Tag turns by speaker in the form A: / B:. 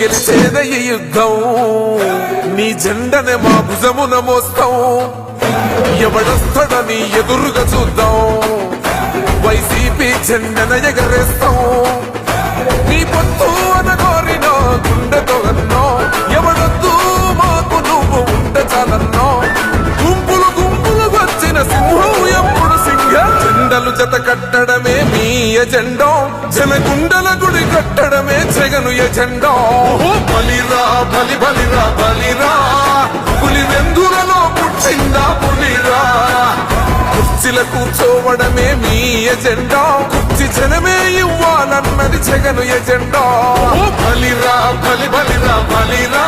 A: గెలిచేద ఈ యుద్ధం నీ జెండనే మా భుజమున మోస్తాం ఎవడొస్తాడని ఎదురుగా చూద్దాం వైసీపీ జెండన ఎగరేస్తాం నీ పొత్తు అనగోరినో గుండెతో అన్నో ఎవడొద్దు మాకు నువ్వు ఉంటే చాలన్నో గుంపులు గుంపులు వచ్చిన సింహం ఎప్పుడు సింహ జెండలు జత కట్టడమే మీ ఎజెండా జనగుండల గుడి కట్టడమే జగను ఎజెండా బలిరా బలి బలిరా బలిరా పులి వెందులలో పుట్టిందా పులిరా కుర్చీల కూర్చోవడమే మీ ఎజెండా కుర్చీ జనమే ఇవ్వాలన్నది జగను ఎజెండా బలిరా బలి బలిరా బలిరా